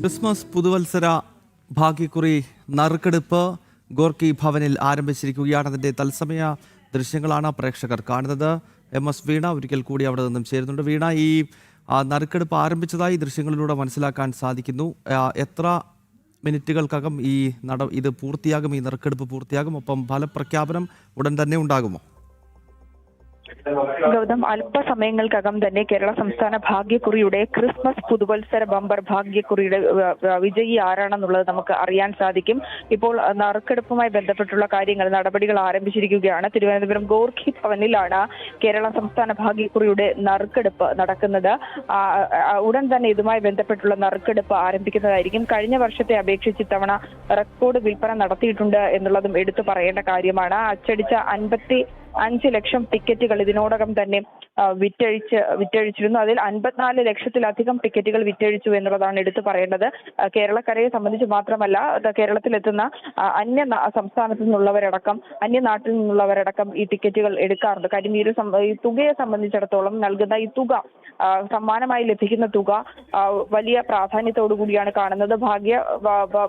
Christmas പുതുവത്സര ഭാഗ്യക്കുറി നറുക്കെടുപ്പ് ഗോർക്കി ഭവനിൽ ആരംഭിച്ചിരിക്കുകയാണ്. അതിൻ്റെ തത്സമയ ദൃശ്യങ്ങളാണ് പ്രേക്ഷകർ കാണുന്നത്. MS വീണ ഒരിക്കൽ കൂടി അവിടെ നിന്നും ചേരുന്നുണ്ട്. വീണ, ഈ നറുക്കെടുപ്പ് ആരംഭിച്ചതായി ദൃശ്യങ്ങളിലൂടെ മനസ്സിലാക്കാൻ സാധിക്കുന്നു. എത്ര മിനിറ്റുകൾക്കകം ഇത് പൂർത്തിയാകും, ഈ നറുക്കെടുപ്പ് പൂർത്തിയാകും? ഒപ്പം ഫലപ്രഖ്യാപനം ഉടൻ തന്നെ ഉണ്ടാകുമോ? ഗൗതം, അല്പസമയങ്ങൾക്കകം തന്നെ കേരള സംസ്ഥാന ഭാഗ്യക്കുറിയുടെ ക്രിസ്മസ് പുതുവത്സര ബമ്പർ ഭാഗ്യക്കുറിയുടെ വിജയി ആരാണെന്നുള്ളത് നമുക്ക് അറിയാൻ സാധിക്കും. ഇപ്പോൾ നറുക്കെടുപ്പുമായി ബന്ധപ്പെട്ടുള്ള നടപടികൾ ആരംഭിച്ചിരിക്കുകയാണ്. തിരുവനന്തപുരം ഗോർഖി ഭവനിലാണ് കേരള സംസ്ഥാന ഭാഗ്യക്കുറിയുടെ നറുക്കെടുപ്പ് നടക്കുന്നത്. ഉടൻ തന്നെ ഇതുമായി ബന്ധപ്പെട്ടുള്ള നറുക്കെടുപ്പ് ആരംഭിക്കുന്നതായിരിക്കും. കഴിഞ്ഞ വർഷത്തെ അപേക്ഷിച്ച് ഇത്തവണ റെക്കോർഡ് വിൽപ്പന നടത്തിയിട്ടുണ്ട് എന്നുള്ളതും എടുത്തു പറയേണ്ട കാര്യമാണ്. അച്ചടിച്ച 55 ലക്ഷം ടിക്കറ്റുകൾ ഇതിനോടകം തന്നെ വിറ്റഴിച്ചിരുന്നു. അതിൽ 54 ലക്ഷത്തിലധികം ടിക്കറ്റുകൾ വിറ്റഴിച്ചു എന്നുള്ളതാണ് എടുത്തു പറയേണ്ടത്. കേരളക്കരയെ സംബന്ധിച്ച് മാത്രമല്ല, കേരളത്തിലെത്തുന്ന അന്യനാട്ടിൽ നിന്നുള്ളവരടക്കം ഈ ടിക്കറ്റുകൾ എടുക്കാറുണ്ട്. കാര്യം ഈ തുകയെ സംബന്ധിച്ചിടത്തോളം നൽകുന്ന ഈ തുക, സമ്മാനമായി ലഭിക്കുന്ന തുക വലിയ പ്രാധാന്യത്തോടു കൂടിയാണ് കാണുന്നത്.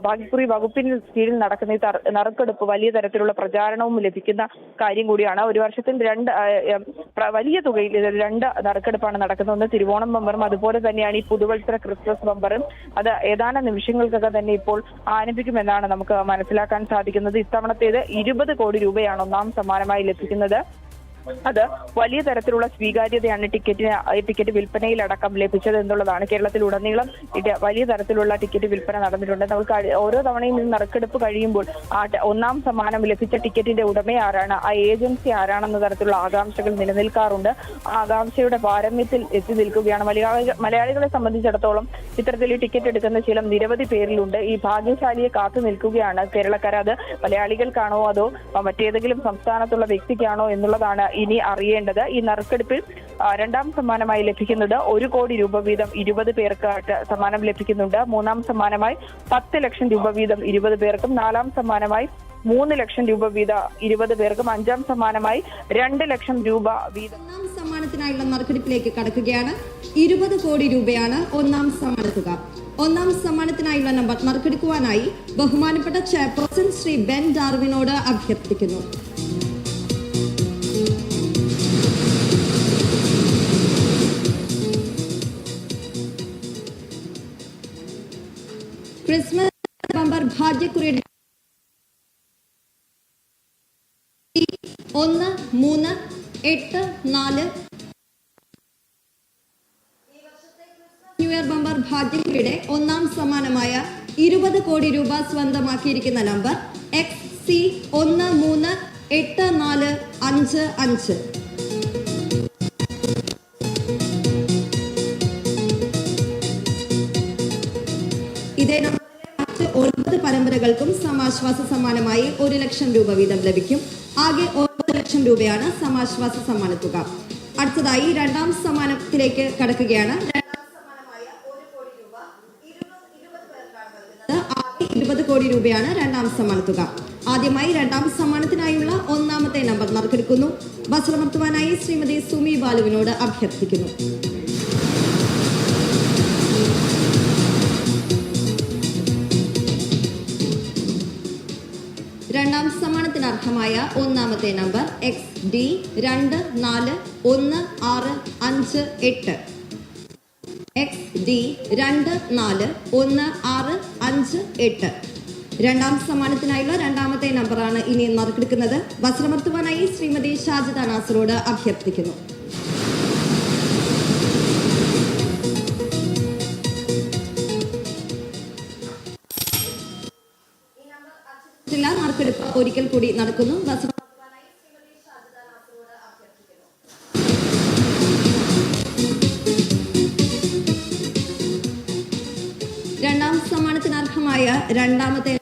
ഭാഗ്യക്കുറി വകുപ്പിന് കീഴിൽ നടക്കുന്ന ഈ നറുക്കെടുപ്പ് വലിയ തരത്തിലുള്ള പ്രചാരണവും ലഭിക്കുന്ന കാര്യം കൂടിയാണ്. ഒരു വർഷത്തിൽ വലിയ തുകയിൽ 2 നറുക്കെടുപ്പാണ് നടക്കുന്നത്. ഒന്ന് തിരുവോണം ബമ്പറും അതുപോലെ തന്നെയാണ് ഈ പുതുവത്സര ക്രിസ്മസ് ബമ്പറും. അത് ഏതാനും നിമിഷങ്ങൾക്കൊക്കെ തന്നെ ഇപ്പോൾ ആരംഭിക്കുമെന്നാണ് നമുക്ക് മനസ്സിലാക്കാൻ സാധിക്കുന്നത്. ഇത്തവണത്തേത് 20 കോടി രൂപയാണ് ഒന്നാം സമ്മാനമായി ലഭിക്കുന്നത്. അത് വലിയ തരത്തിലുള്ള സ്വീകാര്യതയാണ് ടിക്കറ്റ് വിൽപ്പനയിലടക്കം ലഭിച്ചത് എന്നുള്ളതാണ്. കേരളത്തിലുടനീളം വലിയ തരത്തിലുള്ള ടിക്കറ്റ് വിൽപ്പന നടന്നിട്ടുണ്ട്. നമുക്ക് ഓരോ തവണയും ഈ നറുക്കെടുപ്പ് കഴിയുമ്പോൾ ഒന്നാം സമ്മാനം ലഭിച്ച ടിക്കറ്റിന്റെ ഉടമ ആരാണ്, ആ ഏജൻസി ആരാണെന്ന തരത്തിലുള്ള ആകാംക്ഷകൾ നിലനിൽക്കാറുണ്ട്. ആ ആകാംക്ഷയുടെ പാരമ്യത്തിൽ എത്തി നിൽക്കുകയാണ് മലയാളികളെ സംബന്ധിച്ചിടത്തോളം. ഇത്തരത്തിൽ ഈ ടിക്കറ്റ് എടുക്കുന്ന നിരവധി പേരിലുണ്ട്. ഈ ഭാഗ്യശാലിയെ കാത്തു നിൽക്കുകയാണ് കേരളക്കാർ. അത് മലയാളികൾക്കാണോ അതോ മറ്റേതെങ്കിലും സംസ്ഥാനത്തുള്ള വ്യക്തിക്കാണോ എന്നുള്ളതാണ് ഇനി അറിയേണ്ടത്. ഈ നറുക്കെടുപ്പിൽ രണ്ടാം സമ്മാനമായി ലഭിക്കുന്നത് 1 കോടി രൂപ വീതം 20 പേർക്ക് സമ്മാനം ലഭിക്കുന്നുണ്ട്. മൂന്നാം സമ്മാനമായി 10 ലക്ഷം രൂപ വീതം 20 പേർക്കും, നാലാം സമ്മാനമായി 3 ലക്ഷം രൂപ വീതം 20 പേർക്കും, അഞ്ചാം സമ്മാനമായി 2 ലക്ഷം രൂപ വീതം. ഒന്നാം സമ്മാനത്തിനായുള്ള നറുക്കെടുപ്പിലേക്ക് കടക്കുകയാണ്. 20 കോടി രൂപയാണ് ഒന്നാം സമ്മാനത്തുക. ഒന്നാം സമ്മാനത്തിനായുള്ള നമ്പർ നറുക്കെടുക്കുവാനായി ബഹുമാനപ്പെട്ട ചെയർപേഴ്സൺ ശ്രീ ബെൻ ഡാർവിനോട് അഭ്യർത്ഥിക്കുന്നു. ക്രിസ്മസ് ബമ്പർ ഭാഗ്യക്കുറിയുടെ 1, 3, 8, 4 ന്യൂ ഇയർ ബമ്പർ ഭാഗ്യക്കുറിയുടെ ഒന്നാം സമ്മാനമായ 20 കോടി രൂപ സ്വന്തമാക്കിയിരിക്കുന്ന നമ്പർ XC138455. ഇതേ നമ്പറിലെ മറ്റ് 9 പരമ്പരകൾക്കും സമാശ്വാസ സമ്മാനമായി 1 ലക്ഷം രൂപ വീതം ലഭിക്കും. ആകെ 9 ലക്ഷം രൂപയാണ് സമാശ്വാസ സമ്മാനത്തുക. അടുത്തതായി രണ്ടാം സമ്മാനത്തിലേക്ക് കടക്കുകയാണ്. രണ്ടാം സമ്മാനമായ 1 കോടി രൂപ 20 പേർക്കാണ് നൽകുന്നത്. ആകെ 20 കോടി രൂപയാണ് രണ്ടാം സമ്മാനത്തുക. ആദ്യമായി രണ്ടാം സമ്മാനത്തിനായുള്ള ഒന്നാമത്തെ നമ്പർ നറുക്കെടുക്കുന്നു. വസ്ത്രമർത്തുവാനായി ശ്രീമതി സുമി ബാലുവിനോട് അഭ്യർത്ഥിക്കുന്നു. രണ്ടാം സമ്മാനത്തിന് അർഹമായ ഒന്നാമത്തെ നമ്പർ XD241658. XD241658. രണ്ടാം സമ്മാനത്തിനായുള്ള രണ്ടാമത്തെ നമ്പറാണ് ഇനി നറുക്കെടുക്കുന്നത്. വസ്ത്രമർത്തുവാനായി ശ്രീമതി ഷാജിദ നാസറോട് അഭ്യർത്ഥിക്കുന്നു. നറുക്കെടുപ്പ് ഒരിക്കൽ കൂടി നടക്കുന്നു. രണ്ടാം സമ്മാനത്തിന് അർഹമായ രണ്ടാമത്തെ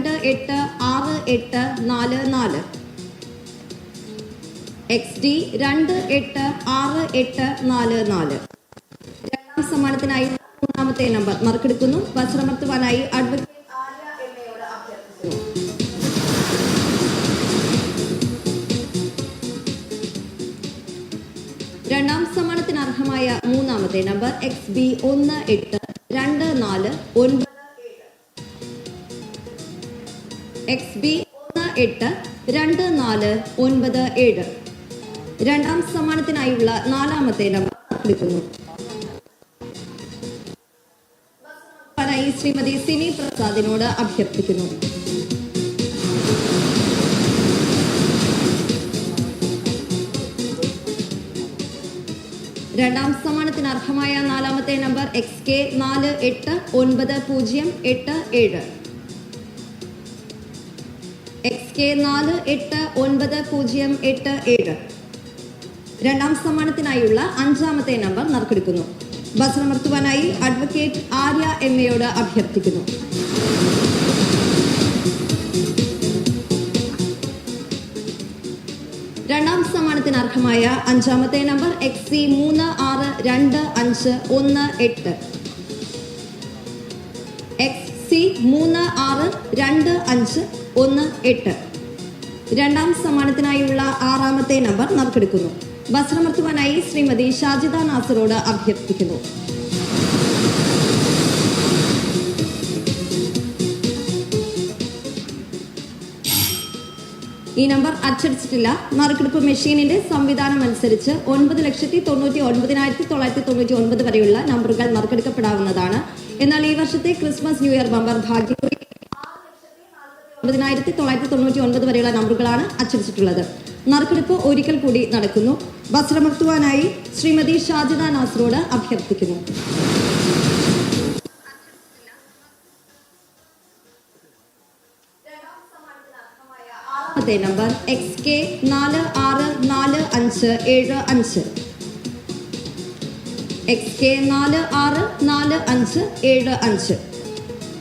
286844. XD286844. രണ്ടാം സമ്മാനത്തിനായി മൂന്നാമത്തെ നമ്പർ നറുക്കെടുക്കുന്നു. വസ്ത്രമർത്തുവാനായി അഡ്വക്കേറ്റ് രണ്ടാം സമ്മാനത്തിന് അർഹമായ മൂന്നാമത്തെ നമ്പർ XB18 2497 XB 182497. രണ്ടാം സമ്മാനത്തിനായുള്ള നാലാമത്തെ നമ്പർ എടുക്കുന്നു. ശ്രീമതി സിനി പ്രസാദിനോട് അഭ്യർത്ഥിക്കുന്നു. രണ്ടാം സമ്മാനത്തിന് അർഹമായ നാലാമത്തെ നമ്പർ XK 489087. XK 489087. രണ്ടാം സമ്മാനത്തിനായുള്ള അഞ്ചാമത്തെ നമ്പർ നറുക്കെടുക്കുന്നു. ബസ്സമർത്തുവാനായി അഡ്വക്കേറ്റ് ആര്യ MAയോട് അഭ്യർത്ഥിക്കുന്നു. രണ്ടാം സമ്മാനത്തിന് അർഹമായ അഞ്ചാമത്തെ നമ്പർ XC 362518. XC 362518. രണ്ടാം സമ്മാനത്തിനായുള്ള ആറാമത്തെ നമ്പർ നറുക്കെടുക്കുന്നു. വസ്ത്രമർത്തുവാനായി ശ്രീമതി ഷാജിദ നാസറോട് അഭ്യർത്ഥിക്കുന്നു. ഈ നമ്പർ അച്ചടിച്ചിട്ടില്ല. നറുക്കെടുപ്പ് മെഷീനിന്റെ സംവിധാനം അനുസരിച്ച് 9,99,999 വരെയുള്ള നമ്പറുകൾ നറുക്കെടുക്കപ്പെടാവുന്നതാണ്. എന്നാൽ ഈ വർഷത്തെ ക്രിസ്മസ് ന്യൂ ഇയർ ബമ്പർ ഭാഗ്യക്കുറി 6,99,999 വരെയുള്ള നമ്പറുകളാണ് അച്ചടിച്ചിട്ടുള്ളത്. നറുക്കെടുപ്പ് ഒരിക്കൽ കൂടി നടക്കുന്നു. വസ്ത്രമർത്തുവാനായി ശ്രീമതി ഷാജിദ നാസറോട് അഭ്യർത്ഥിക്കുന്നു. Number XK 464575. XK 464575.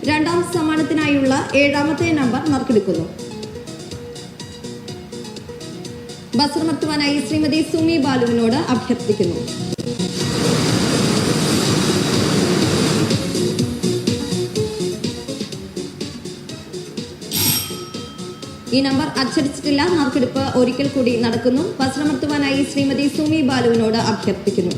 രണ്ടാം സമ്മാനത്തിനായുള്ള ഏഴാമത്തെ നമ്പർ നറുക്കെടുക്കുന്നു. ബസ്സമർത്തുവാനായി ശ്രീമതി സുമി ബാലുവിനോട് അഭ്യർത്ഥിക്കുന്നു. ഈ നമ്പർ അച്ചടിച്ചിട്ടില്ല. നറുക്കെടുപ്പ് ഒരിക്കൽ കൂടി നടക്കുന്നു. ബസ്സമർത്തുവാനായി ശ്രീമതി സുമി ബാലുവിനോട് അഭ്യർത്ഥിക്കുന്നു.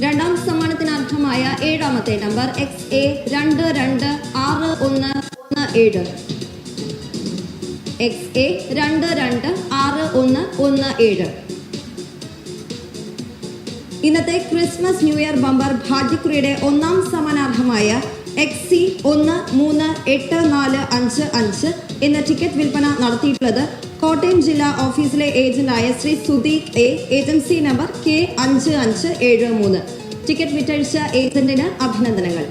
രണ്ടാം സമ്മാനത്തിന് അർഹമായ ഏഴാമത്തെ നമ്പർ XA 226117. XA 226117. ഇന്നത്തെ ക്രിസ്മസ് ന്യൂ ഇയർ ബമ്പർ ഭാഗ്യക്കുറിയുടെ ഒന്നാം സമ്മാനാർഹമായ XC 138455 എന്ന ടിക്കറ്റ് വിൽപ്പന നടത്തിയിട്ടുള്ളത് കോട്ടയം ജില്ലാ ഓഫീസിലെ ഏജന്റായ Shri Sudheekh A, agency number K5573. Ticket വിറ്റഴിച്ച ഏജന്റിന് അഭിനന്ദനങ്ങൾ.